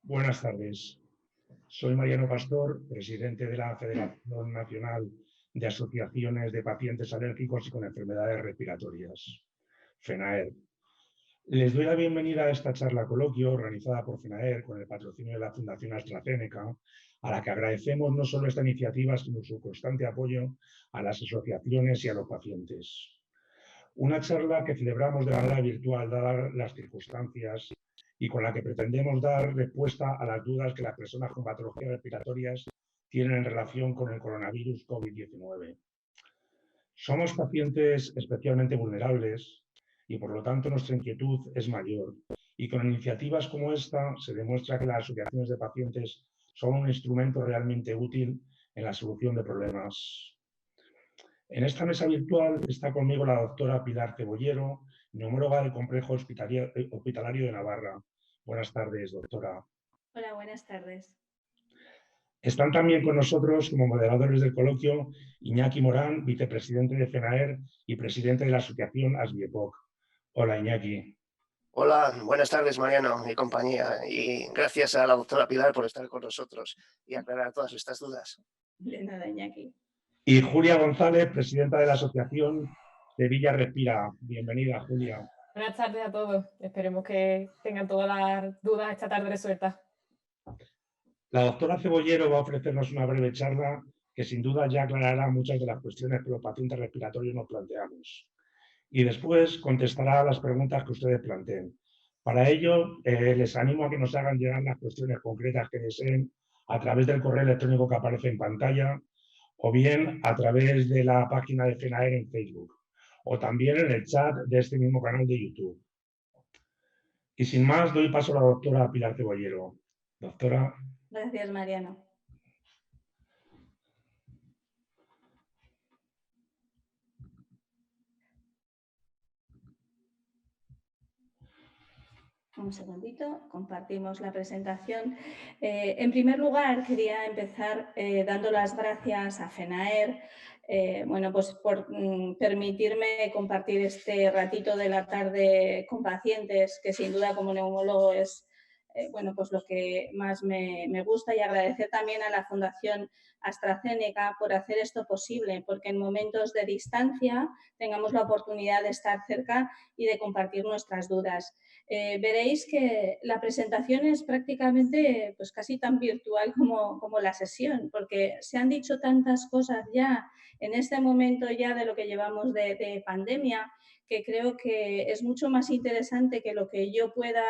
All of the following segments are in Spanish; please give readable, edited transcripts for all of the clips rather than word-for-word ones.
Buenas tardes. Soy Mariano Pastor, presidente de la Federación Nacional de Asociaciones de Pacientes Alérgicos y con Enfermedades Respiratorias, FENAER. Les doy la bienvenida a esta charla coloquio organizada por FENAER con el patrocinio de la Fundación AstraZeneca, a la que agradecemos no solo esta iniciativa, sino su constante apoyo a las asociaciones y a los pacientes. Una charla que celebramos de manera virtual, dadas las circunstancias, y con la que pretendemos dar respuesta a las dudas que las personas con patologías respiratorias tienen en relación con el coronavirus COVID-19. Somos pacientes especialmente vulnerables y, por lo tanto, nuestra inquietud es mayor. Y con iniciativas como esta se demuestra que las asociaciones de pacientes son un instrumento realmente útil en la solución de problemas. En esta mesa virtual está conmigo la doctora Pilar Cebollero, neumóloga del Complejo Hospitalario de Navarra. Buenas tardes, doctora. Hola, buenas tardes. Están también con nosotros como moderadores del coloquio Iñaki Morán, vicepresidente de FENAER y presidente de la asociación ASBIEPOC. Hola, Iñaki. Hola, buenas tardes, Mariano y compañía. Y gracias a la doctora Pilar por estar con nosotros y aclarar todas estas dudas. De nada, Iñaki. Y Julia González, presidenta de la asociación Sevilla Respira. Bienvenida, Julia. Buenas tardes a todos. Esperemos que tengan todas las dudas esta tarde resueltas. La doctora Cebollero va a ofrecernos una breve charla que sin duda ya aclarará muchas de las cuestiones que los pacientes respiratorios nos planteamos. Y después contestará a las preguntas que ustedes planteen. Para ello, les animo a que nos hagan llegar las cuestiones concretas que deseen a través del correo electrónico que aparece en pantalla o bien a través de la página de FENAER en Facebook o también en el chat de este mismo canal de YouTube. Y sin más, doy paso a la doctora Pilar Cebollero. Doctora. Gracias, Mariano. Un segundito, compartimos la presentación. En primer lugar, quería empezar dando las gracias a FENAER pues por permitirme compartir este ratito de la tarde con pacientes, que sin duda como neumólogo es pues lo que más me gusta, y agradecer también a la Fundación AstraZeneca por hacer esto posible, porque en momentos de distancia tengamos la oportunidad de estar cerca y de compartir nuestras dudas. Veréis que la presentación es prácticamente pues casi tan virtual como la sesión, porque se han dicho tantas cosas ya en este momento ya de lo que llevamos de pandemia, que creo que es mucho más interesante que lo que yo pueda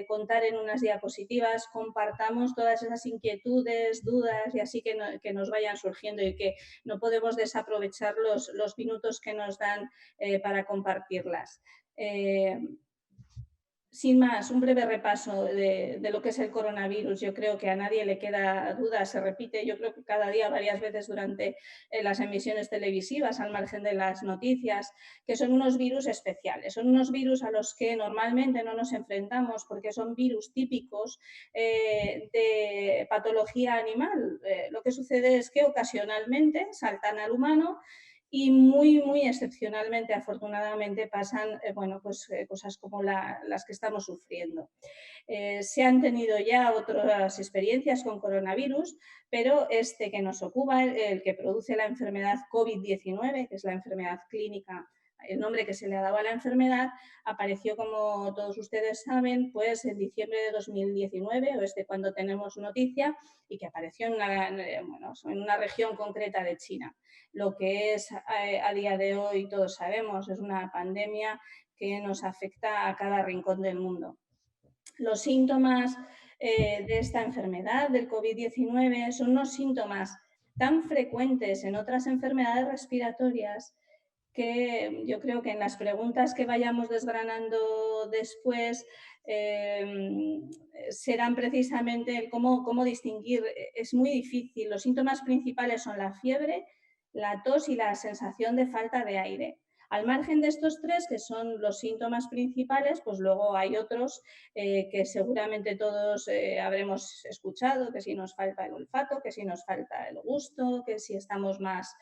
contar en unas diapositivas, compartamos todas esas inquietudes, dudas y así que nos vayan surgiendo, y que no podemos desaprovechar los minutos que nos dan para compartirlas. Sin más, un breve repaso de lo que es el coronavirus. Yo creo que a nadie le queda duda, se repite, yo creo que cada día, varias veces durante las emisiones televisivas, al margen de las noticias, que son unos virus especiales, son unos virus a los que normalmente no nos enfrentamos porque son virus típicos de patología animal. Lo que sucede es que ocasionalmente saltan al humano y muy excepcionalmente, afortunadamente, pasan cosas como las que estamos sufriendo. Se han tenido ya otras experiencias con coronavirus, pero este que nos ocupa, el que produce la enfermedad COVID-19, que es la enfermedad clínica, el nombre que se le ha dado a la enfermedad, apareció, como todos ustedes saben, pues en diciembre de 2019, o es de cuando tenemos noticia, y que apareció en una región concreta de China. Lo que es a día de hoy, todos sabemos, es una pandemia que nos afecta a cada rincón del mundo. Los síntomas de esta enfermedad, del COVID-19, son unos síntomas tan frecuentes en otras enfermedades respiratorias que yo creo que en las preguntas que vayamos desgranando después serán precisamente el cómo distinguir. Es muy difícil. Los síntomas principales son la fiebre, la tos y la sensación de falta de aire. Al margen de estos tres, que son los síntomas principales, pues luego hay otros que seguramente todos habremos escuchado, que si nos falta el olfato, que si nos falta el gusto, que si estamos más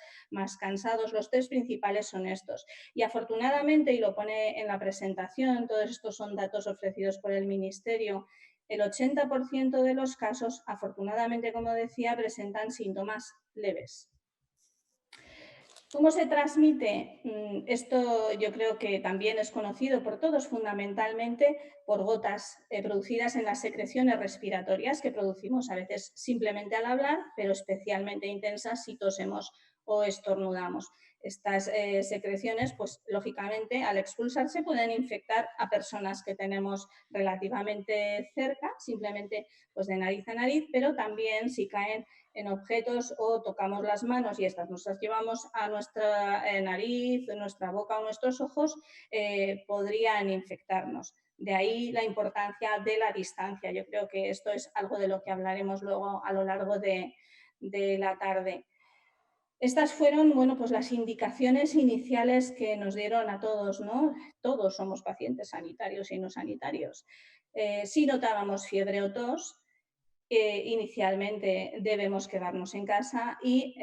cansados. Los tres principales son estos. Y afortunadamente, y lo pone en la presentación, todos estos son datos ofrecidos por el Ministerio, El 80% de los casos, afortunadamente, como decía, presentan síntomas leves. ¿Cómo se transmite? Esto yo creo que también es conocido por todos, fundamentalmente por gotas producidas en las secreciones respiratorias que producimos a veces simplemente al hablar, pero especialmente intensas si tosemos o estornudamos. Estas secreciones, pues lógicamente, al expulsarse pueden infectar a personas que tenemos relativamente cerca, simplemente pues de nariz a nariz, pero también si caen en objetos o tocamos las manos y estas nos las llevamos a nuestra nariz, nuestra boca o nuestros ojos, podrían infectarnos. De ahí la importancia de la distancia. Yo creo que esto es algo de lo que hablaremos luego a lo largo de la tarde. Estas fueron, bueno, pues las indicaciones iniciales que nos dieron a todos, ¿no? Todos somos pacientes sanitarios y no sanitarios. Si notábamos fiebre o tos, inicialmente debemos quedarnos en casa y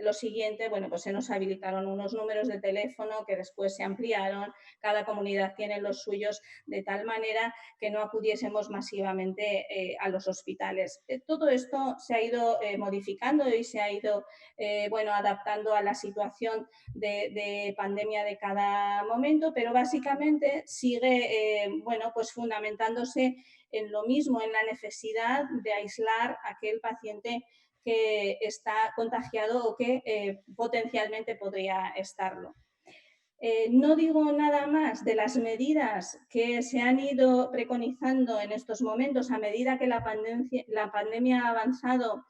lo siguiente, bueno, pues se nos habilitaron unos números de teléfono que después se ampliaron, cada comunidad tiene los suyos, de tal manera que no acudiésemos masivamente a los hospitales. Todo esto se ha ido modificando y se ha ido bueno, adaptando a la situación de pandemia de cada momento, pero básicamente sigue bueno, pues fundamentándose en lo mismo, en la necesidad de aislar a aquel paciente que está contagiado o que potencialmente podría estarlo. No digo nada más de las medidas que se han ido preconizando en estos momentos a medida que la pandemia ha avanzado,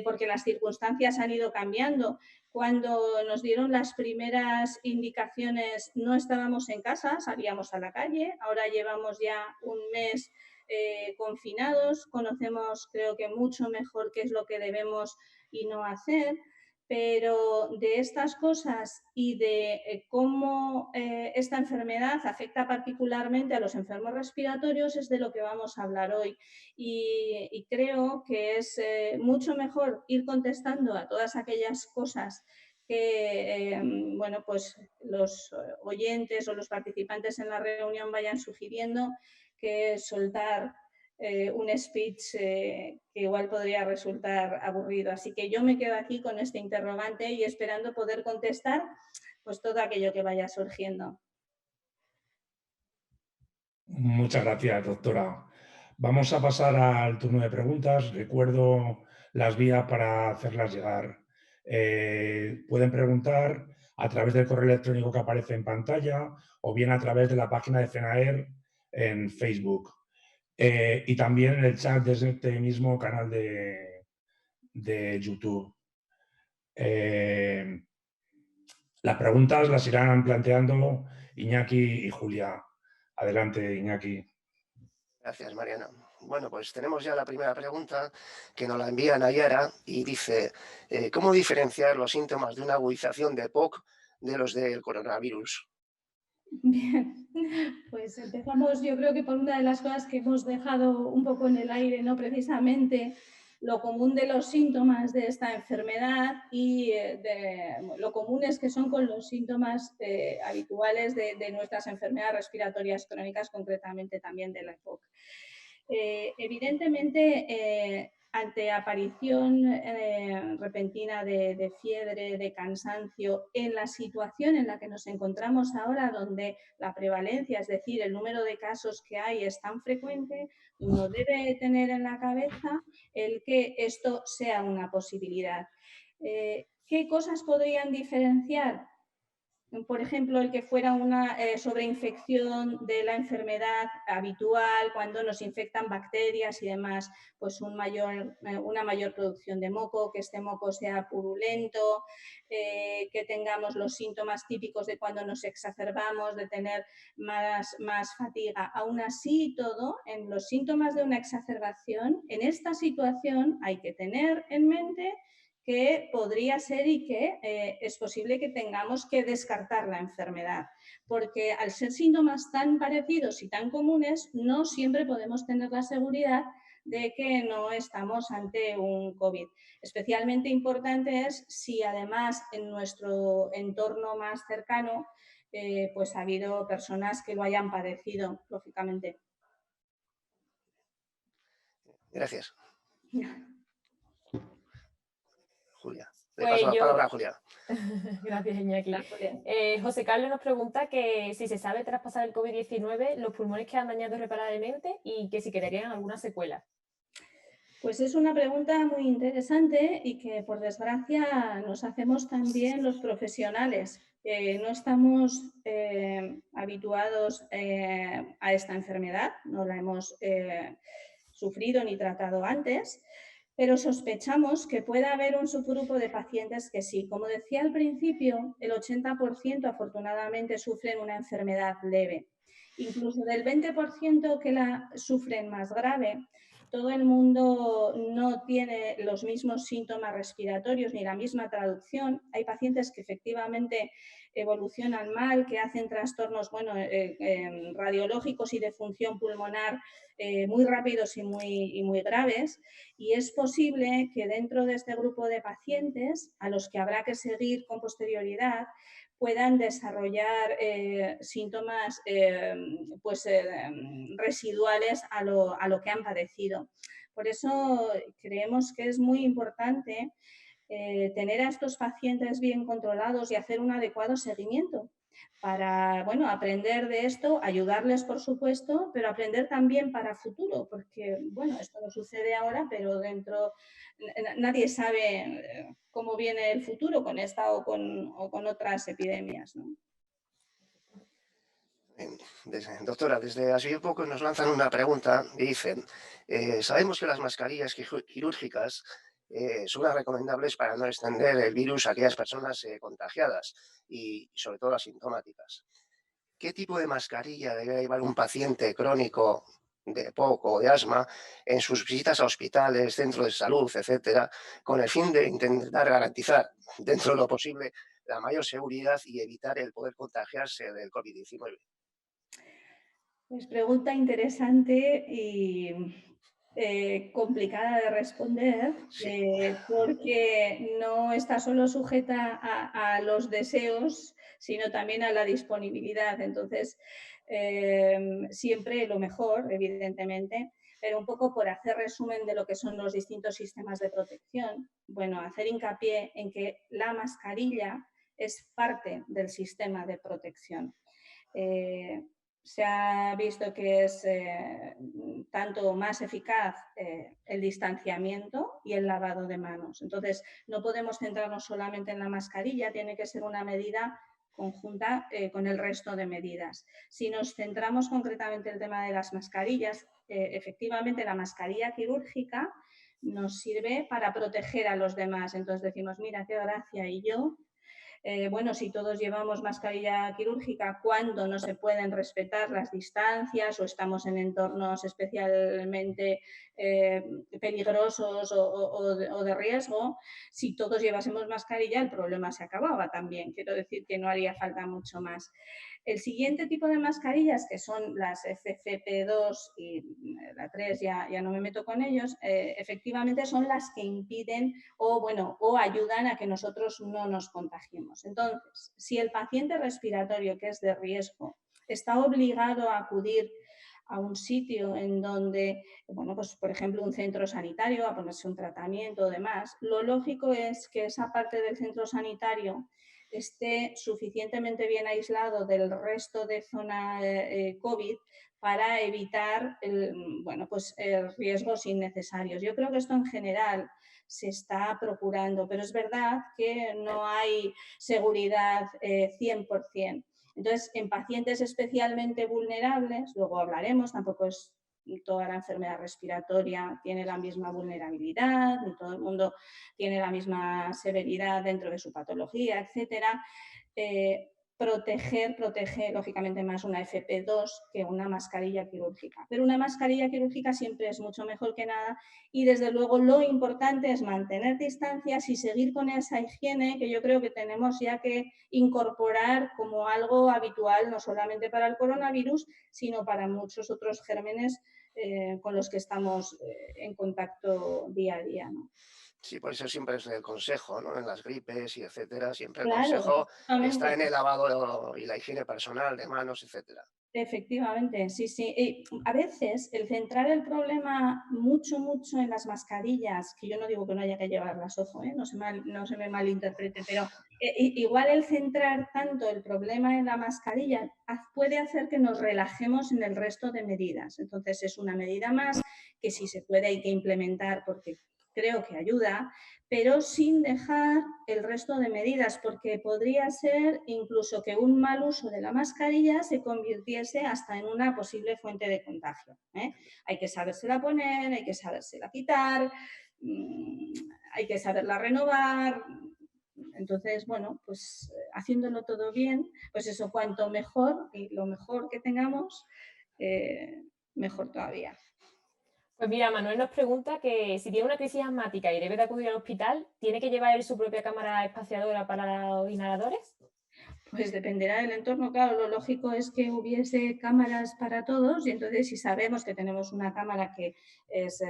porque las circunstancias han ido cambiando. Cuando nos dieron las primeras indicaciones no estábamos en casa, salíamos a la calle, ahora llevamos ya un mes confinados, conocemos creo que mucho mejor qué es lo que debemos y no hacer. Pero de estas cosas y de cómo esta enfermedad afecta particularmente a los enfermos respiratorios es de lo que vamos a hablar hoy. Y creo que es mucho mejor ir contestando a todas aquellas cosas que bueno, pues los oyentes o los participantes en la reunión vayan sugiriendo, que soltar un speech que igual podría resultar aburrido. Así que yo me quedo aquí con este interrogante y esperando poder contestar pues todo aquello que vaya surgiendo. Muchas gracias, doctora. Vamos a pasar al turno de preguntas. Recuerdo las vías para hacerlas llegar. Pueden preguntar a través del correo electrónico que aparece en pantalla o bien a través de la página de FENAER en Facebook. Y también en el chat desde este mismo canal de YouTube. Las preguntas las irán planteando Iñaki y Julia. Adelante, Iñaki. Gracias, Mariano. Bueno, pues tenemos ya la primera pregunta que nos la envía Nayara y dice, ¿cómo diferenciar los síntomas de una agudización de POC de los del coronavirus? Bien, pues empezamos yo creo que por una de las cosas que hemos dejado un poco en el aire, ¿no? Precisamente lo común de los síntomas de esta enfermedad y lo comunes que son con los síntomas habituales de nuestras enfermedades respiratorias crónicas, concretamente también de la EPOC. Evidentemente, ante aparición repentina de fiebre, de cansancio, en la situación en la que nos encontramos ahora, donde la prevalencia, es decir, el número de casos que hay es tan frecuente, uno debe tener en la cabeza el que esto sea una posibilidad. ¿Qué cosas podrían diferenciar? Por ejemplo, el que fuera una sobreinfección de la enfermedad habitual, cuando nos infectan bacterias y demás, pues una mayor producción de moco, que este moco sea purulento, que tengamos los síntomas típicos de cuando nos exacerbamos, de tener más fatiga. Aún así, todo, en los síntomas de una exacerbación, en esta situación hay que tener en mente que podría ser y que es posible que tengamos que descartar la enfermedad, porque al ser síntomas tan parecidos y tan comunes, no siempre podemos tener la seguridad de que no estamos ante un COVID. Especialmente importante es si además en nuestro entorno más cercano pues ha habido personas que lo hayan padecido, lógicamente. Gracias. Julia. Le Pues paso la yo- palabra a Julia. Gracias, Iñaki. La Julia. José Carlos nos pregunta que si se sabe tras pasar el COVID-19 los pulmones que han dañado irreparablemente y que si quedarían alguna secuela. Pues es una pregunta muy interesante y que, por desgracia, nos hacemos también los profesionales. No estamos habituados a esta enfermedad, no la hemos sufrido ni tratado antes, pero sospechamos que puede haber un subgrupo de pacientes que sí. Como decía al principio, el 80% afortunadamente sufren una enfermedad leve. Incluso del 20% que la sufren más grave, todo el mundo no tiene los mismos síntomas respiratorios ni la misma traducción. Hay pacientes que efectivamente evolucionan mal, que hacen trastornos radiológicos y de función pulmonar muy rápidos y muy graves. Y es posible que dentro de este grupo de pacientes, a los que habrá que seguir con posterioridad, puedan desarrollar síntomas residuales a lo que han padecido. Por eso creemos que es muy importante tener a estos pacientes bien controlados y hacer un adecuado seguimiento para, bueno, aprender de esto, ayudarles, por supuesto, pero aprender también para futuro, porque, bueno, esto no sucede ahora, pero nadie sabe cómo viene el futuro con esta o con otras epidemias, ¿no? Doctora, desde hace poco nos lanzan una pregunta y dicen, sabemos que las mascarillas quirúrgicas son las recomendables para no extender el virus a aquellas personas contagiadas y sobre todo asintomáticas. ¿Qué tipo de mascarilla debe llevar un paciente crónico de POC o de asma en sus visitas a hospitales, centros de salud, etcétera, con el fin de intentar garantizar, dentro de lo posible, la mayor seguridad y evitar el poder contagiarse del COVID-19? Pues pregunta interesante y complicada de responder, porque no está solo sujeta a los deseos, sino también a la disponibilidad. Entonces, siempre lo mejor, evidentemente, pero un poco por hacer resumen de lo que son los distintos sistemas de protección, bueno, hacer hincapié en que la mascarilla es parte del sistema de protección. Se ha visto que es tanto más eficaz el distanciamiento y el lavado de manos. Entonces, no podemos centrarnos solamente en la mascarilla, tiene que ser una medida conjunta con el resto de medidas. Si nos centramos concretamente en el tema de las mascarillas, efectivamente la mascarilla quirúrgica nos sirve para proteger a los demás. Entonces decimos, mira, qué gracia, y yo... bueno, si todos llevamos mascarilla quirúrgica, ¿cuándo no se pueden respetar las distancias o estamos en entornos especialmente peligrosos o de riesgo? Si todos llevásemos mascarilla, el problema se acababa también. Quiero decir que no haría falta mucho más. El siguiente tipo de mascarillas, que son las FFP2 y la 3, ya no me meto con ellos, efectivamente son las que impiden o ayudan a que nosotros no nos contagiemos. Entonces, si el paciente respiratorio que es de riesgo está obligado a acudir a un sitio en donde, bueno, pues por ejemplo un centro sanitario, a ponerse un tratamiento o demás, lo lógico es que esa parte del centro sanitario esté suficientemente bien aislado del resto de zona COVID para evitar riesgos innecesarios. Yo creo que esto en general se está procurando, pero es verdad que no hay seguridad 100%. Entonces, en pacientes especialmente vulnerables, luego hablaremos, tampoco es toda la enfermedad respiratoria tiene la misma vulnerabilidad, ni todo el mundo tiene la misma severidad dentro de su patología, etcétera. Protege lógicamente más una FP2 que una mascarilla quirúrgica. Pero una mascarilla quirúrgica siempre es mucho mejor que nada y desde luego lo importante es mantener distancias y seguir con esa higiene que yo creo que tenemos ya que incorporar como algo habitual, no solamente para el coronavirus, sino para muchos otros gérmenes con los que estamos en contacto día a día, ¿no? Sí, por eso siempre es el consejo, ¿no? En las gripes y etcétera, siempre el Claro, consejo está en efectivamente. el lavado y la higiene personal de manos, etcétera. Efectivamente, sí, sí. A veces el centrar el problema mucho en las mascarillas, que yo no digo que no haya que llevarlas, ojo, no se me malinterprete, pero igual el centrar tanto el problema en la mascarilla puede hacer que nos relajemos en el resto de medidas. Entonces es una medida más que sí se puede, hay que implementar porque creo que ayuda, pero sin dejar el resto de medidas, porque podría ser incluso que un mal uso de la mascarilla se convirtiese hasta en una posible fuente de contagio. Hay que sabérsela poner, hay que sabérsela quitar, hay que saberla renovar. Entonces, bueno, pues haciéndolo todo bien, pues eso, cuanto mejor y lo mejor que tengamos, mejor todavía. Pues mira, Manuel nos pregunta que si tiene una crisis asmática y debe de acudir al hospital, ¿tiene que llevar él su propia cámara espaciadora para los inhaladores? Pues dependerá del entorno, claro, lo lógico es que hubiese cámaras para todos y entonces si sabemos que tenemos una cámara que es,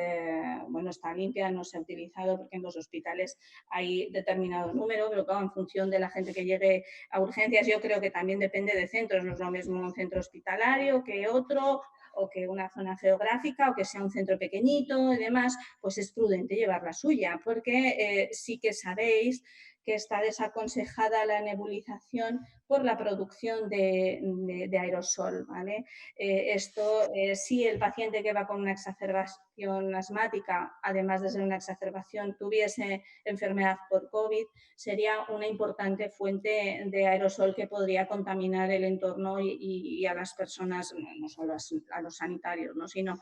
bueno, está limpia, no se ha utilizado porque en los hospitales hay determinado número, pero claro, en función de la gente que llegue a urgencias, yo creo que también depende de centros, no es lo mismo un centro hospitalario que otro, o que una zona geográfica, o que sea un centro pequeñito y demás, pues es prudente llevar la suya, porque sí que sabéis que está desaconsejada la nebulización por la producción de aerosol. ¿Vale? Esto, si el paciente que va con una exacerbación asmática, además de ser una exacerbación, tuviese enfermedad por COVID, sería una importante fuente de aerosol que podría contaminar el entorno y a las personas, no solo a los sanitarios, ¿no? sino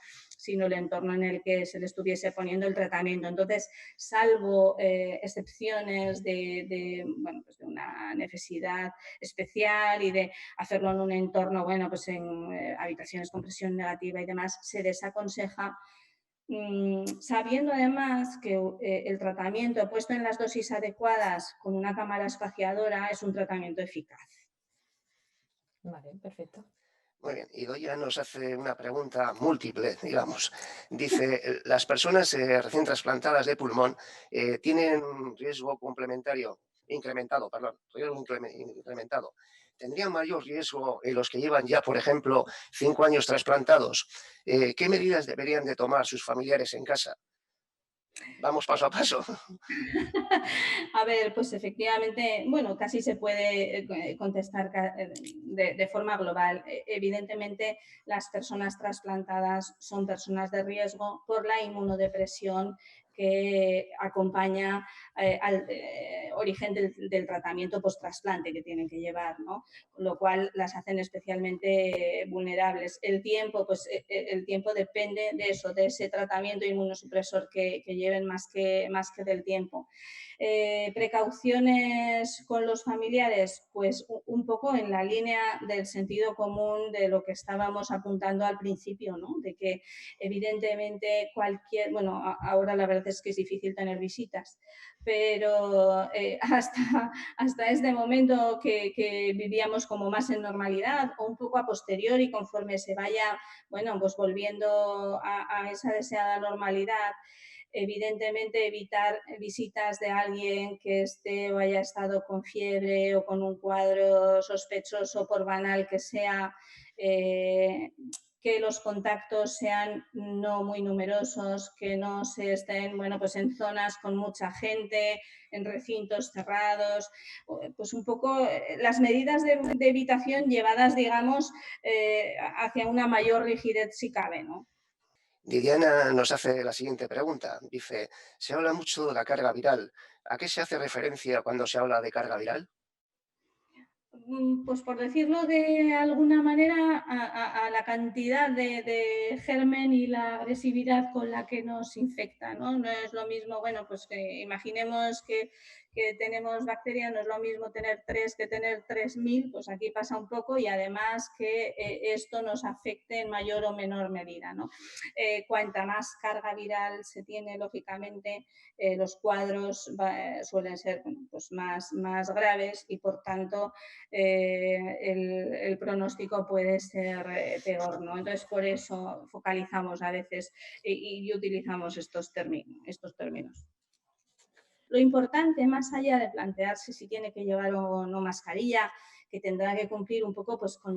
el entorno en el que se le estuviese poniendo el tratamiento. Entonces, salvo excepciones bueno, pues de una necesidad especial y de hacerlo en un entorno, bueno, pues en habitaciones con presión negativa y demás, se desaconseja, sabiendo además que el tratamiento puesto en las dosis adecuadas con una cámara espaciadora es un tratamiento eficaz. Vale, perfecto. Muy bien, Idoia nos hace una pregunta múltiple, digamos. Dice, las personas recién trasplantadas de pulmón tienen riesgo incrementado. ¿Tendrían mayor riesgo los que llevan ya, por ejemplo, 5 años trasplantados? ¿Qué medidas deberían de tomar sus familiares en casa? Vamos paso a paso. A ver, pues efectivamente, bueno, casi se puede contestar de forma global. Evidentemente, las personas trasplantadas son personas de riesgo por la inmunodepresión que acompaña al origen del tratamiento post-trasplante que tienen que llevar, ¿no? Con lo cual las hacen especialmente vulnerables. El tiempo, pues el tiempo depende de eso, de ese tratamiento inmunosupresor que lleven más que del tiempo. Precauciones con los familiares, pues un poco en la línea del sentido común de lo que estábamos apuntando al principio, ¿no? De que evidentemente bueno, ahora la verdad es que es difícil tener visitas, pero hasta este momento que vivíamos como más en normalidad o un poco a posteriori conforme se vaya, bueno, pues volviendo a esa deseada normalidad, evidentemente evitar visitas de alguien que esté o haya estado con fiebre o con un cuadro sospechoso por banal que sea, que los contactos sean no muy numerosos, que no se estén, bueno, pues en zonas con mucha gente, en recintos cerrados, pues un poco las medidas de evitación llevadas, digamos, hacia una mayor rigidez si cabe, ¿no? Didiana nos hace la siguiente pregunta. Dice, se habla mucho de la carga viral. ¿A qué se hace referencia cuando se habla de carga viral? Pues por decirlo de alguna manera, a la cantidad de germen y la agresividad con la que nos infecta, ¿no? No es lo mismo, bueno, pues que imaginemos que tenemos bacterias, no es lo mismo tener 3 que tener 3000, pues aquí pasa un poco y además que esto nos afecte en mayor o menor medida, ¿no? Cuanta más carga viral se tiene, lógicamente, los cuadros suelen ser pues más graves y por tanto el pronóstico puede ser peor, ¿no? Entonces, por eso focalizamos a veces y utilizamos estos términos. Lo importante, más allá de plantearse si tiene que llevar o no mascarilla, que tendrá que cumplir un poco pues, con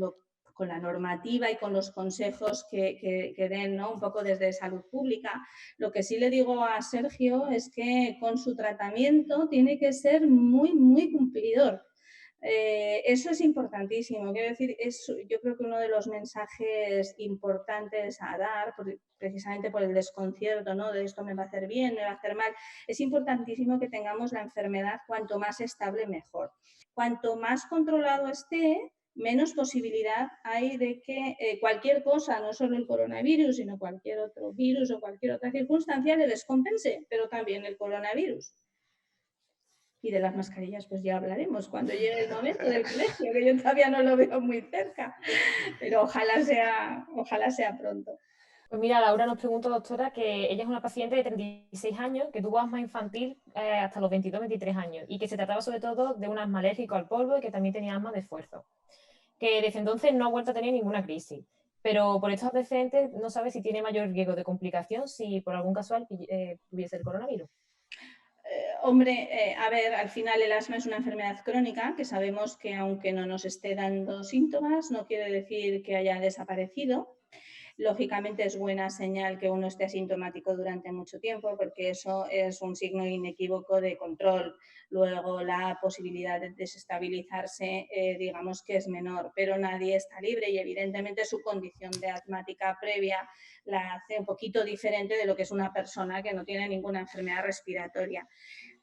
la normativa y con los consejos que den, ¿no? Un poco desde salud pública. Lo que sí le digo a Sergio es que con su tratamiento tiene que ser muy, muy cumplidor. Eso es importantísimo. Quiero decir, yo creo que uno de los mensajes importantes a dar, precisamente por el desconcierto, ¿no? De esto me va a hacer bien, me va a hacer mal, es importantísimo que tengamos la enfermedad cuanto más estable, mejor. Cuanto más controlado esté, menos posibilidad hay de que cualquier cosa, no solo el coronavirus, sino cualquier otro virus o cualquier otra circunstancia le descompense, pero también el coronavirus. Y de las mascarillas pues ya hablaremos cuando llegue el momento del colegio, que yo todavía no lo veo muy cerca, pero ojalá sea pronto. Pues mira, Laura nos pregunta, doctora, que ella es una paciente de 36 años que tuvo asma infantil hasta los 22-23 años y que se trataba sobre todo de un asma alérgico al polvo y que también tenía asma de esfuerzo. Que desde entonces no ha vuelto a tener ninguna crisis, pero por estos antecedentes no sabe si tiene mayor riesgo de complicación si por algún casual tuviese el coronavirus. Hombre, a ver, al final el asma es una enfermedad crónica que sabemos que aunque no nos esté dando síntomas, no quiere decir que haya desaparecido. Lógicamente es buena señal que uno esté asintomático durante mucho tiempo porque eso es un signo inequívoco de control. Luego la posibilidad de desestabilizarse digamos que es menor, pero nadie está libre y evidentemente su condición de asmática previa la hace un poquito diferente de lo que es una persona que no tiene ninguna enfermedad respiratoria.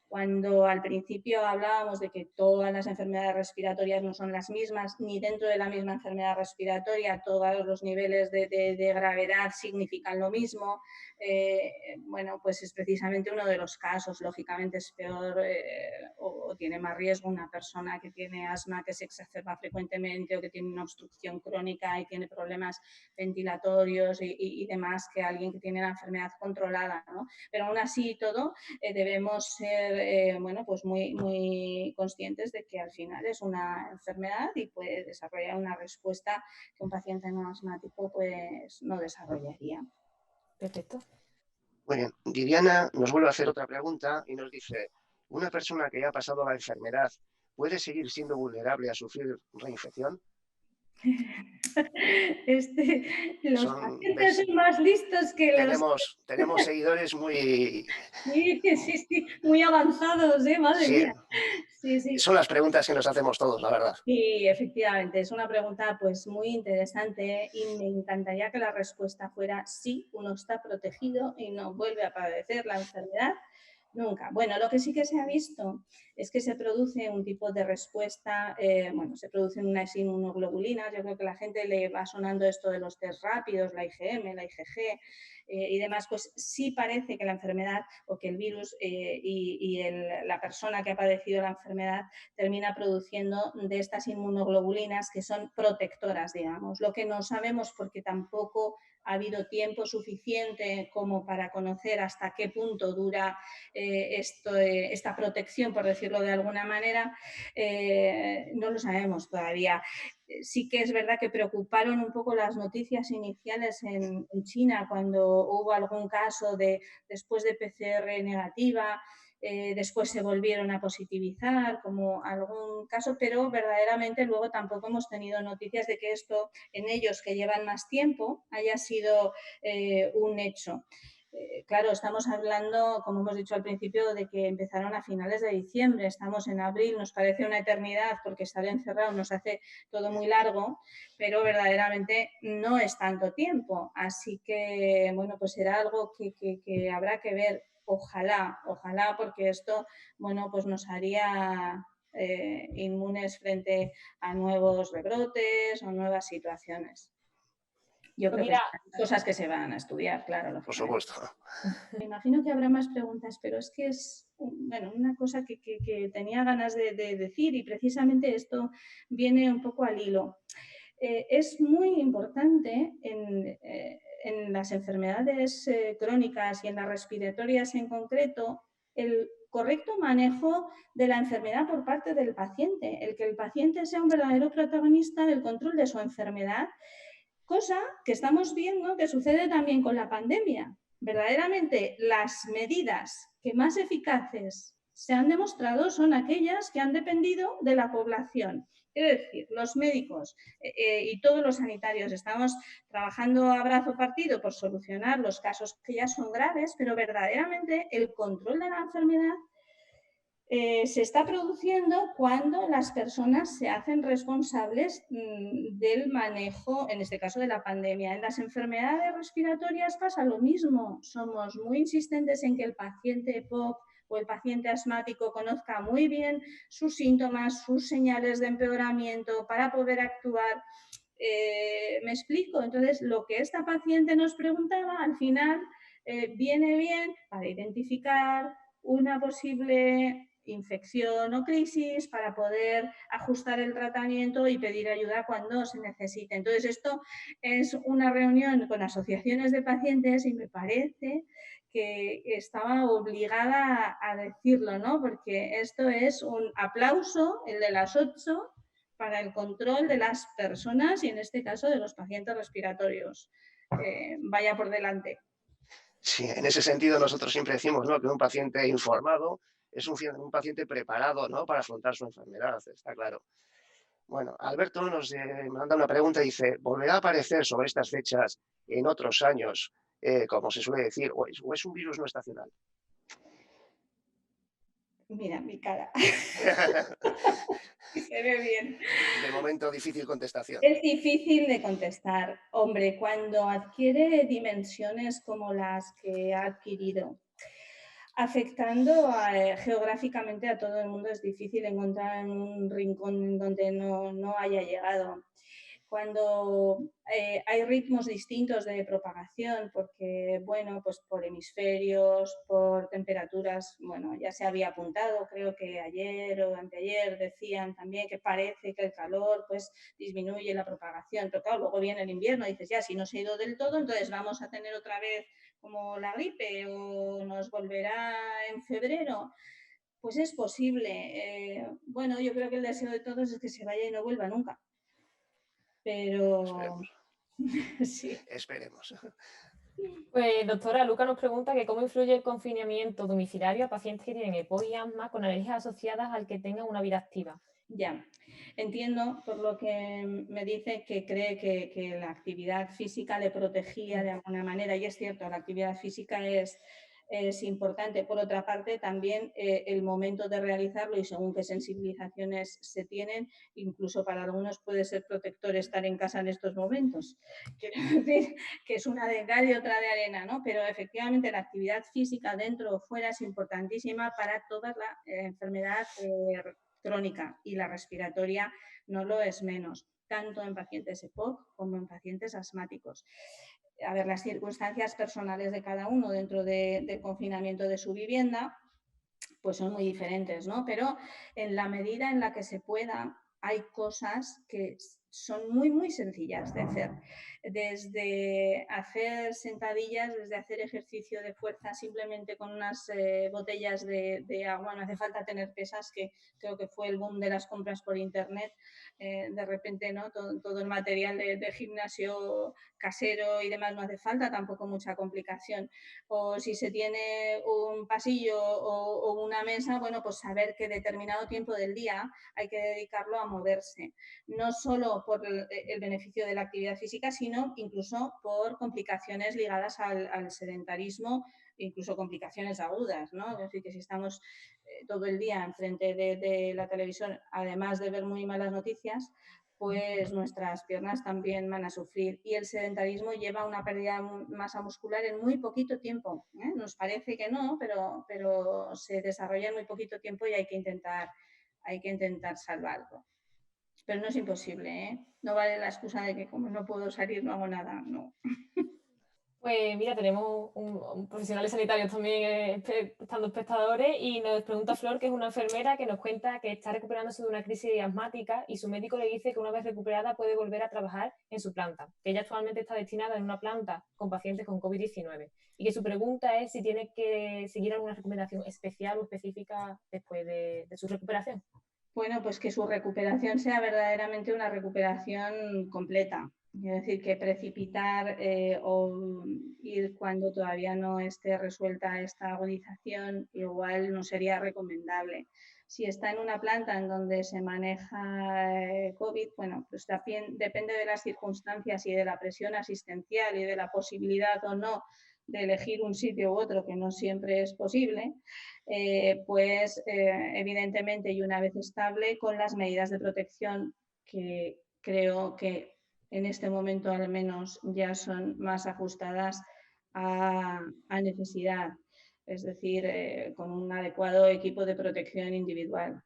Cuando al principio hablábamos de que todas las enfermedades respiratorias no son las mismas, ni dentro de la misma enfermedad respiratoria todos los niveles de gravedad significan lo mismo, bueno, pues es precisamente uno de los casos. Lógicamente es peor o tiene más riesgo una persona que tiene asma que se exacerba frecuentemente o que tiene una obstrucción crónica y tiene problemas ventilatorios y demás que alguien que tiene la enfermedad controlada, ¿no? Pero aún así y todo debemos ser bueno, pues muy, muy conscientes de que al final es una enfermedad y puede desarrollar una respuesta que un paciente no asmático pues no desarrollaría. Perfecto. Muy bien. Viviana nos vuelve a hacer otra pregunta y nos dice, ¿una persona que ya ha pasado la enfermedad puede seguir siendo vulnerable a sufrir reinfección? Los pacientes son más listos que los... Tenemos seguidores muy... Sí, muy avanzados, madre Sí, mía. Sí. son las preguntas que nos hacemos todos, la verdad. Sí, efectivamente, es una pregunta pues muy interesante y me encantaría que la respuesta fuera sí, uno está protegido y no vuelve a padecer la enfermedad nunca. Bueno, lo que sí que se ha visto es que se produce un tipo de respuesta, bueno, se producen unas inmunoglobulinas, yo creo que a la gente le va sonando esto de los test rápidos, la IgM, la IgG y demás, pues sí parece que la enfermedad o que el virus la persona que ha padecido la enfermedad termina produciendo de estas inmunoglobulinas que son protectoras, digamos. Lo que no sabemos porque tampoco ha habido tiempo suficiente como para conocer hasta qué punto dura esta protección, por decirlo de alguna manera, no lo sabemos todavía. Sí que es verdad que preocuparon un poco las noticias iniciales en China cuando hubo algún caso después de PCR negativa, después se volvieron a positivizar como algún caso, pero verdaderamente luego tampoco hemos tenido noticias de que esto en ellos que llevan más tiempo haya sido un hecho. Claro, estamos hablando, como hemos dicho al principio, de que empezaron a finales de diciembre, estamos en abril, nos parece una eternidad porque estar encerrado nos hace todo muy largo, pero verdaderamente no es tanto tiempo. Así que, bueno, pues será algo que habrá que ver. Ojalá, porque esto, bueno, pues nos haría inmunes frente a nuevos rebrotes o nuevas situaciones. Yo creo que son cosas que se van a estudiar, claro. Por supuesto. Me imagino que habrá más preguntas, pero es que es bueno, una cosa que tenía ganas de decir y precisamente esto viene un poco al hilo. Es muy importante en las enfermedades crónicas y en las respiratorias en concreto el correcto manejo de la enfermedad por parte del paciente, el que el paciente sea un verdadero protagonista del control de su enfermedad, cosa que estamos viendo que sucede también con la pandemia. Verdaderamente las medidas que más eficaces se han demostrado son aquellas que han dependido de la población. Es decir, los médicos y todos los sanitarios estamos trabajando a brazo partido por solucionar los casos que ya son graves, pero verdaderamente el control de la enfermedad se está produciendo cuando las personas se hacen responsables del manejo, en este caso de la pandemia. En las enfermedades respiratorias pasa lo mismo. Somos muy insistentes en que el paciente EPOC o el paciente asmático conozca muy bien sus síntomas, sus señales de empeoramiento para poder actuar. ¿Me explico? Entonces, lo que esta paciente nos preguntaba, al final viene bien para identificar una posible infección o crisis, para poder ajustar el tratamiento y pedir ayuda cuando se necesite. Entonces, esto es una reunión con asociaciones de pacientes y me parece que estaba obligada a decirlo, ¿no? Porque esto es un aplauso, el de las 8, para el control de las personas y en este caso de los pacientes respiratorios. Vaya por delante. Sí, en ese sentido nosotros siempre decimos, ¿no?, que un paciente informado es un paciente preparado, ¿no?, para afrontar su enfermedad, está claro. Bueno, Alberto nos manda una pregunta y dice, ¿volverá a aparecer sobre estas fechas en otros años, como se suele decir, o es un virus no estacional? Mira mi cara. Se ve bien. De momento, difícil contestación. Es difícil de contestar. Hombre, cuando adquiere dimensiones como las que ha adquirido, afectando geográficamente a todo el mundo, es difícil encontrar un rincón en donde no haya llegado. Cuando hay ritmos distintos de propagación, porque, bueno, pues por hemisferios, por temperaturas, bueno, ya se había apuntado, creo que ayer o anteayer decían también que parece que el calor pues disminuye la propagación, pero claro, luego viene el invierno y dices, ya, si no se ha ido del todo, entonces vamos a tener otra vez como la gripe o nos volverá en febrero. Pues es posible. Bueno, yo creo que el deseo de todos es que se vaya y no vuelva nunca. Pero Esperemos. sí. Esperemos. Pues, doctora, Luca nos pregunta que cómo influye el confinamiento domiciliario a pacientes que tienen EPOC y asma con alergias asociadas al que tengan una vida activa. Ya, entiendo por lo que me dice que cree que la actividad física le protegía de alguna manera, y es cierto, la actividad física es importante. Por otra parte, también el momento de realizarlo y según qué sensibilizaciones se tienen, incluso para algunos puede ser protector estar en casa en estos momentos. Quiero decir que es una de cal y otra de arena, ¿no? Pero efectivamente la actividad física dentro o fuera es importantísima para toda la enfermedad crónica y la respiratoria no lo es menos, tanto en pacientes EPOC como en pacientes asmáticos. A ver, las circunstancias personales de cada uno dentro del confinamiento de su vivienda, pues son muy diferentes, ¿no? Pero en la medida en la que se pueda, hay cosas que son muy, muy sencillas de hacer. Desde hacer sentadillas, desde hacer ejercicio de fuerza simplemente con unas botellas de agua, no hace falta tener pesas, que creo que fue el boom de las compras por internet. De repente, ¿no? Todo el material de gimnasio casero y demás, no hace falta tampoco mucha complicación. O si se tiene un pasillo o una mesa, bueno, pues saber que determinado tiempo del día hay que dedicarlo a moverse. No solo por el beneficio de la actividad física, sino incluso por complicaciones ligadas al sedentarismo, incluso complicaciones agudas, ¿no? Es decir, que si estamos todo el día enfrente de la televisión, además de ver muy malas noticias, pues nuestras piernas también van a sufrir. Y el sedentarismo lleva una pérdida de masa muscular en muy poquito tiempo. Nos parece que no, pero se desarrolla en muy poquito tiempo y hay que intentar salvarlo. Pero no es imposible, ¿eh? No vale la excusa de que como no puedo salir no hago nada, no. Pues mira, tenemos un profesionales sanitarios también estando espectadores y nos pregunta Flor, que es una enfermera, que nos cuenta que está recuperándose de una crisis asmática y su médico le dice que una vez recuperada puede volver a trabajar en su planta, que ella actualmente está destinada en una planta con pacientes con COVID-19 y que su pregunta es si tiene que seguir alguna recomendación especial o específica después de su recuperación. Bueno, pues que su recuperación sea verdaderamente una recuperación completa, Es decir, que precipitar o ir cuando todavía no esté resuelta esta agudización igual no sería recomendable. Si está en una planta en donde se maneja COVID, bueno, pues también depende de las circunstancias y de la presión asistencial y de la posibilidad o no de elegir un sitio u otro, que no siempre es posible, pues evidentemente y una vez estable, con las medidas de protección que creo que en este momento al menos ya son más ajustadas a necesidad, es decir, con un adecuado equipo de protección individual.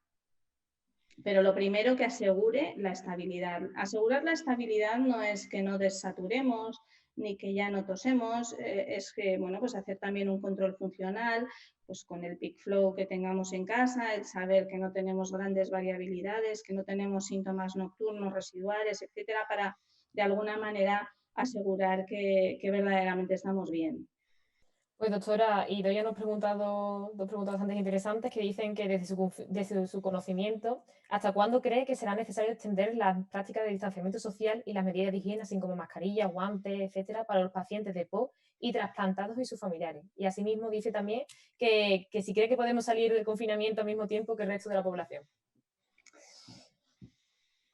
Pero lo primero que asegure la estabilidad. Asegurar la estabilidad no es que no desaturemos ni que ya no tosemos, es que, bueno, pues hacer también un control funcional, pues con el peak flow que tengamos en casa, el saber que no tenemos grandes variabilidades, que no tenemos síntomas nocturnos, residuales, etcétera, para de alguna manera asegurar que verdaderamente estamos bien. Pues doctora, Idoia nos ha preguntado dos preguntas bastante interesantes que dicen que desde su conocimiento, ¿hasta cuándo cree que será necesario extender las prácticas de distanciamiento social y las medidas de higiene, así como mascarillas, guantes, etcétera, para los pacientes de POC y trasplantados y sus familiares? Y asimismo dice también que si cree que podemos salir del confinamiento al mismo tiempo que el resto de la población.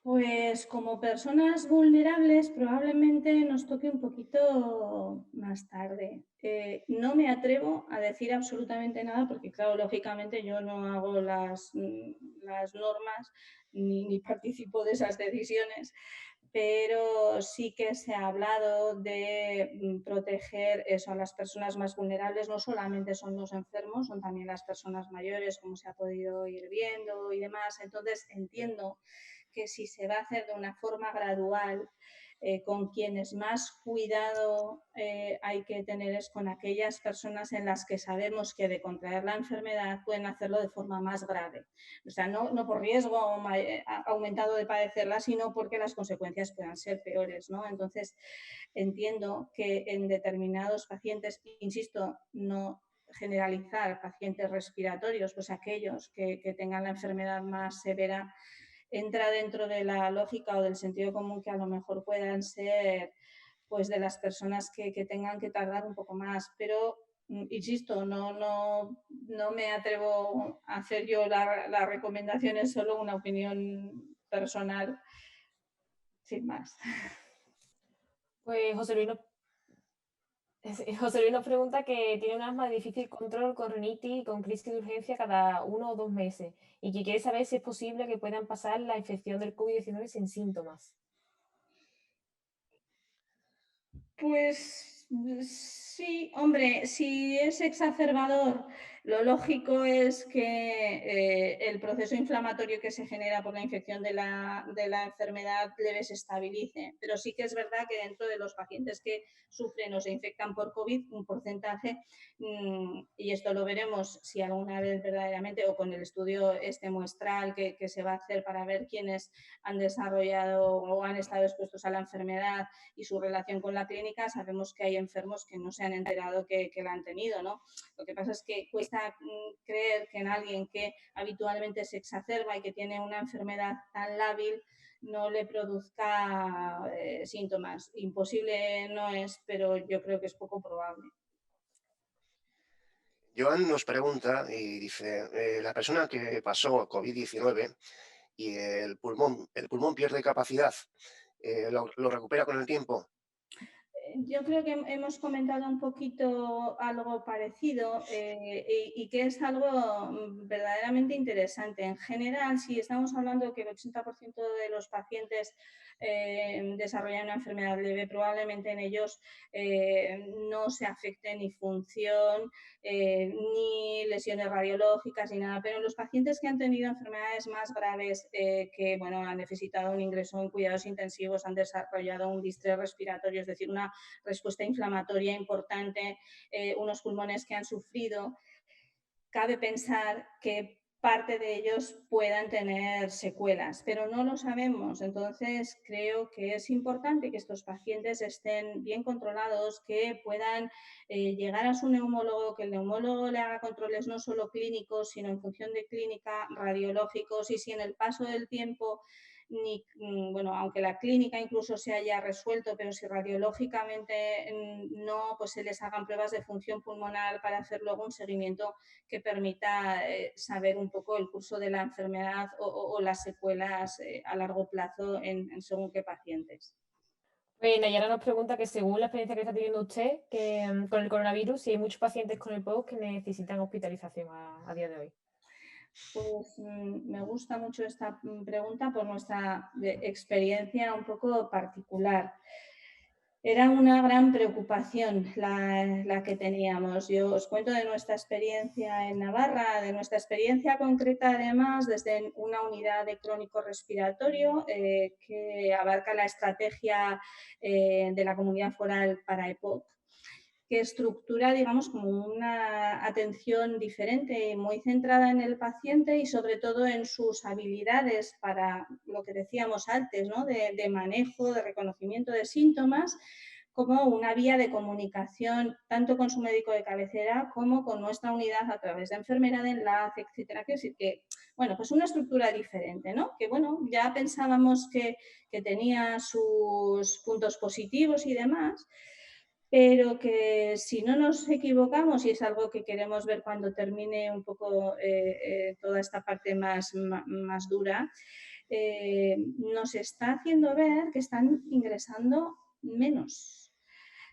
Pues como personas vulnerables probablemente nos toque un poquito más tarde. No me atrevo a decir absolutamente nada porque, claro, lógicamente yo no hago las normas ni participo de esas decisiones, pero sí que se ha hablado de proteger eso a las personas más vulnerables. No solamente son los enfermos, son también las personas mayores, como se ha podido ir viendo y demás. Entonces entiendo que si se va a hacer de una forma gradual, con quienes más cuidado hay que tener es con aquellas personas en las que sabemos que de contraer la enfermedad pueden hacerlo de forma más grave. O sea, no por riesgo aumentado de padecerla, sino porque las consecuencias puedan ser peores, ¿no? Entonces, entiendo que en determinados pacientes, insisto, no generalizar pacientes respiratorios, pues aquellos que tengan la enfermedad más severa, entra dentro de la lógica o del sentido común que a lo mejor puedan ser pues de las personas que tengan que tardar un poco más, pero insisto, no me atrevo a hacer yo la recomendación, es solo una opinión personal, sin más. Pues José Luis nos pregunta que tiene un asma de difícil control con rinitis y con crisis de urgencia cada 1 o 2 meses y que quiere saber si es posible que puedan pasar la infección del COVID-19 sin síntomas. Pues sí, hombre, si es exacerbador, lo lógico es que el proceso inflamatorio que se genera por la infección de la enfermedad leve se estabilice. Pero sí que es verdad que dentro de los pacientes que sufren o se infectan por COVID, un porcentaje, y esto lo veremos si alguna vez verdaderamente, o con el estudio este muestral que se va a hacer para ver quiénes han desarrollado o han estado expuestos a la enfermedad y su relación con la clínica, sabemos que hay enfermos que no se han enterado que la han tenido, ¿no? Lo que pasa es que cuesta creer que en alguien que habitualmente se exacerba y que tiene una enfermedad tan lábil no le produzca síntomas. Imposible no es, pero yo creo que es poco probable. Joan nos pregunta y dice, la persona que pasó COVID-19 y el pulmón pierde capacidad, ¿lo recupera con el tiempo? Yo creo que hemos comentado un poquito algo parecido y que es algo verdaderamente interesante. En general, si estamos hablando de que el 80% de los pacientes desarrollan una enfermedad leve, probablemente en ellos no se afecte ni función, ni lesiones radiológicas, ni nada. Pero en los pacientes que han tenido enfermedades más graves, que bueno, han necesitado un ingreso en cuidados intensivos, han desarrollado un distrés respiratorio, es decir, una respuesta inflamatoria importante, unos pulmones que han sufrido, cabe pensar que parte de ellos puedan tener secuelas, pero no lo sabemos. Entonces, creo que es importante que estos pacientes estén bien controlados, que puedan llegar a su neumólogo, que el neumólogo le haga controles no solo clínicos, sino en función de clínica, radiológicos, y si en el paso del tiempo bueno, aunque la clínica incluso se haya resuelto, pero si radiológicamente no, pues se les hagan pruebas de función pulmonar para hacer luego un seguimiento que permita saber un poco el curso de la enfermedad o las secuelas a largo plazo en según qué pacientes. Pues Nayara nos pregunta que según la experiencia que está teniendo usted con el coronavirus, si hay muchos pacientes con el POC que necesitan hospitalización a día de hoy. Pues me gusta mucho esta pregunta por nuestra experiencia un poco particular. Era una gran preocupación la que teníamos. Yo os cuento de nuestra experiencia en Navarra, de nuestra experiencia concreta además desde una unidad de crónico respiratorio que abarca la estrategia de la comunidad foral para EPOC, que estructura, digamos, como una atención diferente y muy centrada en el paciente y sobre todo en sus habilidades para lo que decíamos antes, ¿no? de manejo, de reconocimiento de síntomas, como una vía de comunicación tanto con su médico de cabecera como con nuestra unidad a través de enfermera de enlace, etcétera. Quiero decir que, bueno, pues una estructura diferente, ¿no? Que, bueno, ya pensábamos que tenía sus puntos positivos y demás, pero que si no nos equivocamos, y es algo que queremos ver cuando termine un poco toda esta parte más dura, nos está haciendo ver que están ingresando menos.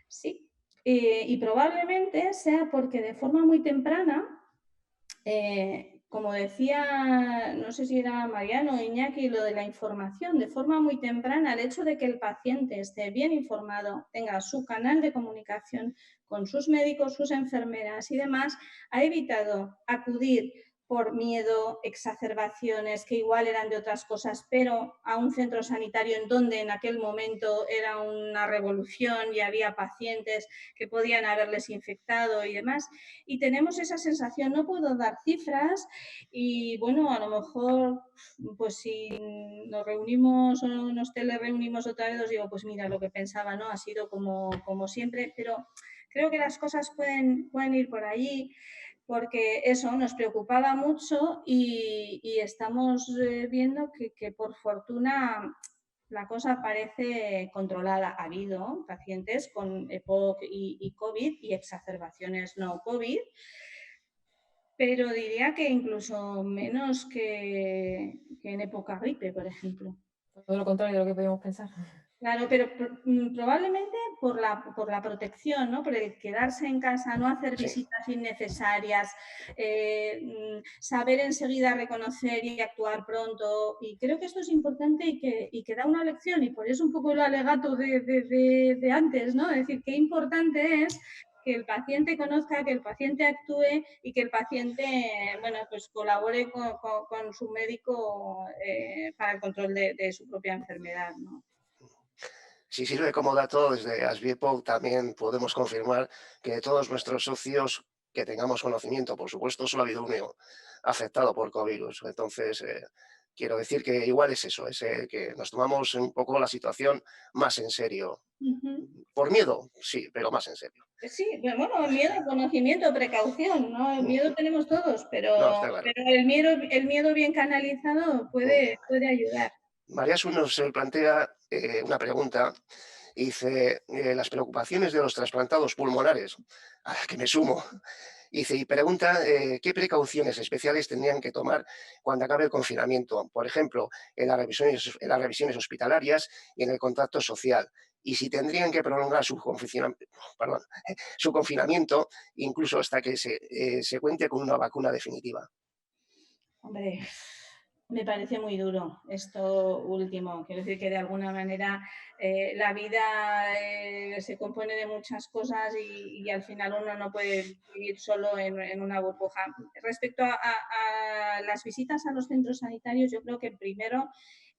Sí, y probablemente sea porque de forma muy temprana, como decía, no sé si era Mariano o Iñaki, lo de la información, de forma muy temprana, el hecho de que el paciente esté bien informado, tenga su canal de comunicación con sus médicos, sus enfermeras y demás, ha evitado acudir por miedo, exacerbaciones que igual eran de otras cosas, pero a un centro sanitario en donde en aquel momento era una revolución y había pacientes que podían haberles infectado y demás. Y tenemos esa sensación, no puedo dar cifras y bueno, a lo mejor pues si nos reunimos o nos telereunimos otra vez os digo, pues mira, lo que pensaba, ¿no? Ha sido como siempre, pero creo que las cosas pueden ir por allí, porque eso nos preocupaba mucho y estamos viendo que por fortuna la cosa parece controlada. Ha habido pacientes con EPOC y COVID y exacerbaciones no COVID, pero diría que incluso menos que en época gripe, por ejemplo. Todo lo contrario de lo que podíamos pensar. Claro, pero probablemente por la protección, ¿no? Por el quedarse en casa, no hacer visitas innecesarias, saber enseguida reconocer y actuar pronto. Y creo que esto es importante y que da una lección, y por eso un poco el alegato de antes, ¿no? Es decir, qué importante es que el paciente conozca, que el paciente actúe y que el paciente, bueno, pues colabore con su médico para el control de su propia enfermedad, ¿no? Si sirve como dato, desde ASBIEPOC también podemos confirmar que de todos nuestros socios que tengamos conocimiento, por supuesto, solo ha habido uno afectado por COVID. Entonces, quiero decir que igual es eso, es que nos tomamos un poco la situación más en serio. Por miedo, sí, pero más en serio. Sí, bueno, miedo, conocimiento, precaución, ¿no? El miedo tenemos todos, No, está claro. pero el miedo bien canalizado puede ayudar. María Jesús nos plantea una pregunta. Dice, las preocupaciones de los trasplantados pulmonares, a las que me sumo. Dice, y pregunta qué precauciones especiales tendrían que tomar cuando acabe el confinamiento, por ejemplo, en las revisiones hospitalarias y en el contacto social, y si tendrían que prolongar su confinamiento incluso hasta que se cuente con una vacuna definitiva. Hombre, me parece muy duro esto último. Quiero decir que de alguna manera la vida se compone de muchas cosas y al final uno no puede vivir solo en una burbuja. Respecto a las visitas a los centros sanitarios, yo creo que primero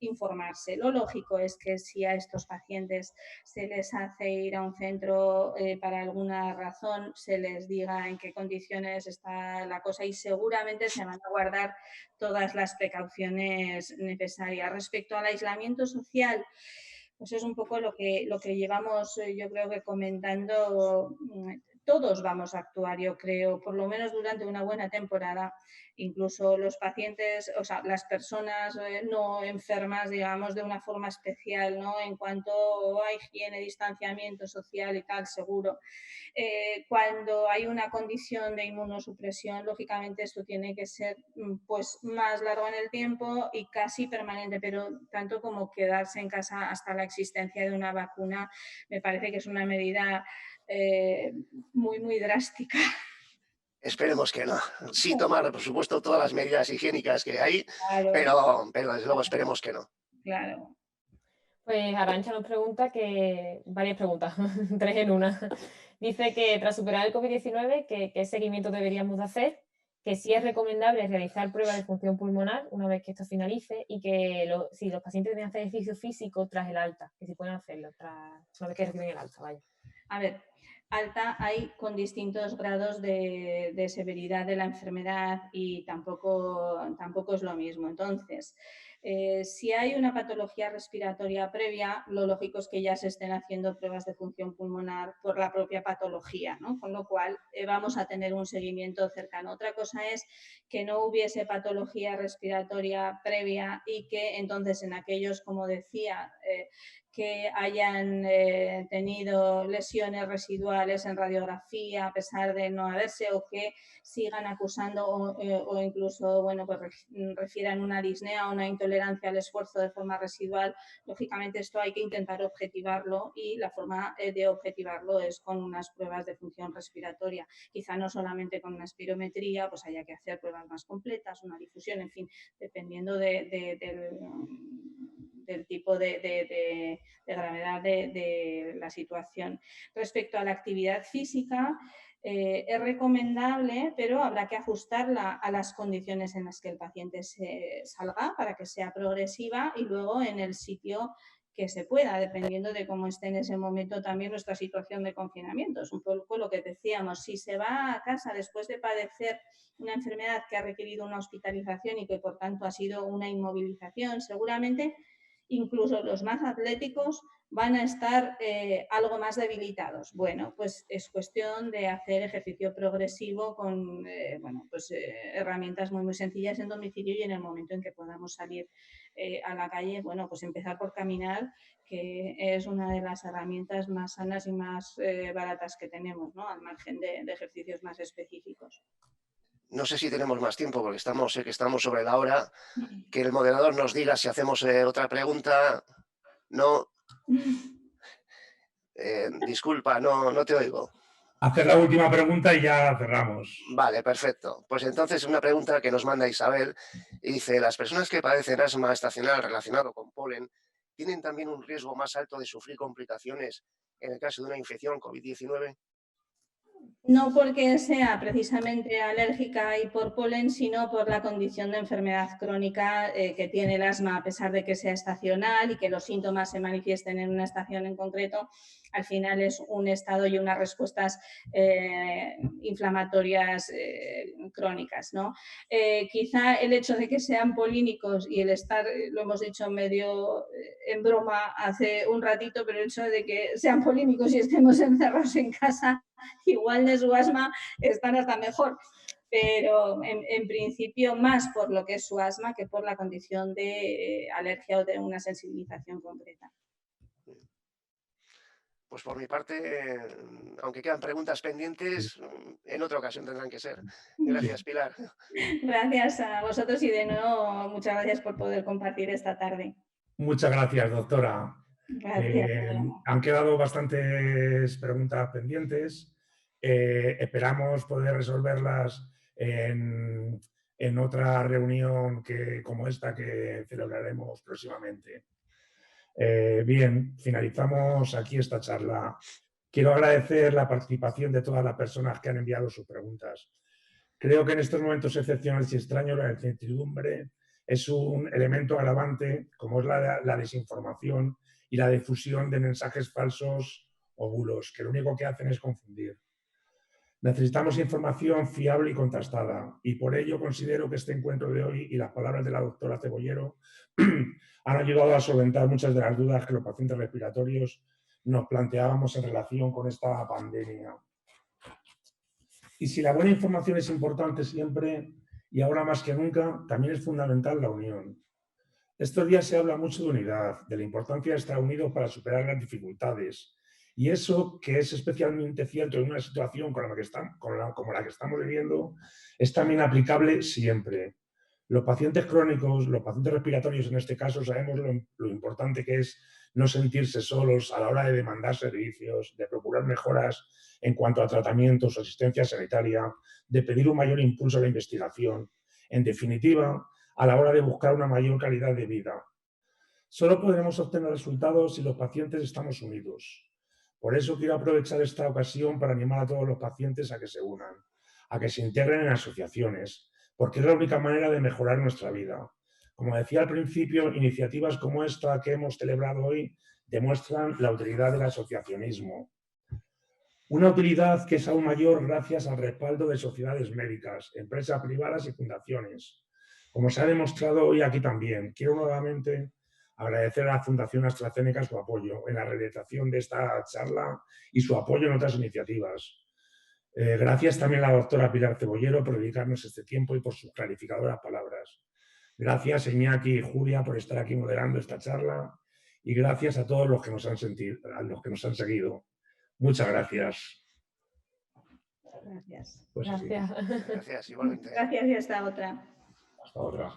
informarse. Lo lógico es que si a estos pacientes se les hace ir a un centro para alguna razón, se les diga en qué condiciones está la cosa y seguramente se van a guardar todas las precauciones necesarias. Respecto al aislamiento social, pues es un poco lo que llevamos, yo creo que comentando. Todos vamos a actuar, yo creo, por lo menos durante una buena temporada, incluso los pacientes, o sea, las personas no enfermas, digamos, de una forma especial, ¿no? En cuanto a higiene, distanciamiento social y tal, seguro. Cuando hay una condición de inmunosupresión, lógicamente esto tiene que ser pues más largo en el tiempo y casi permanente, pero tanto como quedarse en casa hasta la existencia de una vacuna, me parece que es una medida muy, muy drástica. Esperemos que no. Sí tomar, por supuesto, todas las medidas higiénicas que hay, Claro, pero desde luego esperemos que no. claro. Pues Arantxa nos pregunta que, varias preguntas, 3 en una. Dice que tras superar el COVID-19, ¿qué seguimiento deberíamos de hacer? Que sí es recomendable realizar pruebas de función pulmonar una vez que esto finalice y que si los pacientes deben hacer ejercicio físico tras el alta, que si pueden hacerlo una vez que reciben el alta, vaya. A ver, alta hay con distintos grados de severidad de la enfermedad y tampoco es lo mismo. Entonces, si hay una patología respiratoria previa, lo lógico es que ya se estén haciendo pruebas de función pulmonar por la propia patología, ¿no? Con lo cual vamos a tener un seguimiento cercano. Otra cosa es que no hubiese patología respiratoria previa y que entonces en aquellos, como decía, que hayan tenido lesiones residuales en radiografía a pesar de no haberse o que sigan acusando o incluso bueno, pues refieran una disnea o una intolerancia al esfuerzo de forma residual. Lógicamente esto hay que intentar objetivarlo y la forma de objetivarlo es con unas pruebas de función respiratoria. Quizá no solamente con una espirometría, pues haya que hacer pruebas más completas, una difusión, en fin, dependiendo del tipo de gravedad de la situación. Respecto a la actividad física, es recomendable, pero habrá que ajustarla a las condiciones en las que el paciente salga para que sea progresiva y luego en el sitio que se pueda, dependiendo de cómo esté en ese momento también nuestra situación de confinamiento. Es un poco lo que decíamos, si se va a casa después de padecer una enfermedad que ha requerido una hospitalización y que por tanto ha sido una inmovilización, seguramente incluso los más atléticos van a estar algo más debilitados. Bueno, pues es cuestión de hacer ejercicio progresivo con herramientas muy, muy sencillas en domicilio y en el momento en que podamos salir a la calle, bueno, pues empezar por caminar, que es una de las herramientas más sanas y más baratas que tenemos, ¿no? Al margen de ejercicios más específicos. No sé si tenemos más tiempo porque sé que estamos sobre la hora. Que el moderador nos diga si hacemos otra pregunta. No. Disculpa, no te oigo. Hacer la última pregunta y ya cerramos. Vale, perfecto. Pues entonces una pregunta que nos manda Isabel y dice, ¿las personas que padecen asma estacional relacionado con polen tienen también un riesgo más alto de sufrir complicaciones en el caso de una infección COVID-19? No porque sea precisamente alérgica y por polen, sino por la condición de enfermedad crónica que tiene el asma, a pesar de que sea estacional y que los síntomas se manifiesten en una estación en concreto. Al final es un estado y unas respuestas inflamatorias crónicas, ¿no? Quizá el hecho de que sean polínicos y el estar, lo hemos dicho medio en broma hace un ratito, pero el hecho de que sean polínicos y estemos encerrados en casa, igual de su asma están hasta mejor, pero en principio más por lo que es su asma que por la condición de alergia o de una sensibilización concreta. Pues por mi parte, aunque quedan preguntas pendientes, en otra ocasión tendrán que ser. Gracias, Pilar. Gracias a vosotros y de nuevo muchas gracias por poder compartir esta tarde. Muchas gracias, doctora. Gracias. Han quedado bastantes preguntas pendientes. Esperamos poder resolverlas en otra reunión como esta que celebraremos próximamente. Bien, finalizamos aquí esta charla. Quiero agradecer la participación de todas las personas que han enviado sus preguntas. Creo que en estos momentos excepcionales y extraños la incertidumbre es un elemento agravante, como es la desinformación y la difusión de mensajes falsos o bulos, que lo único que hacen es confundir. Necesitamos información fiable y contrastada, y por ello considero que este encuentro de hoy y las palabras de la doctora Cebollero han ayudado a solventar muchas de las dudas que los pacientes respiratorios nos planteábamos en relación con esta pandemia. Y si la buena información es importante siempre, Y ahora más que nunca también es fundamental la unión. Estos días se habla mucho de unidad, de la importancia de estar unidos para superar las dificultades. Y eso, que es especialmente cierto en una situación como la que estamos viviendo, es también aplicable siempre. Los pacientes crónicos, los pacientes respiratorios en este caso, sabemos lo importante que es no sentirse solos a la hora de demandar servicios, de procurar mejoras en cuanto a tratamientos o asistencia sanitaria, de pedir un mayor impulso a la investigación. En definitiva, a la hora de buscar una mayor calidad de vida. Solo podremos obtener resultados si los pacientes estamos unidos. Por eso quiero aprovechar esta ocasión para animar a todos los pacientes a que se unan, a que se integren en asociaciones, porque es la única manera de mejorar nuestra vida. Como decía al principio, iniciativas como esta que hemos celebrado hoy demuestran la utilidad del asociacionismo. Una utilidad que es aún mayor gracias al respaldo de sociedades médicas, empresas privadas y fundaciones. Como se ha demostrado hoy aquí también, quiero nuevamente agradecer a la Fundación AstraZeneca su apoyo en la realización de esta charla y su apoyo en otras iniciativas. Gracias también a la doctora Pilar Cebollero por dedicarnos este tiempo y por sus clarificadoras palabras. Gracias Iñaki y Julia por estar aquí moderando esta charla y gracias a todos los que nos han seguido. Muchas gracias. Gracias. Pues Gracias. Gracias, igualmente. Gracias y hasta otra. Hasta otra.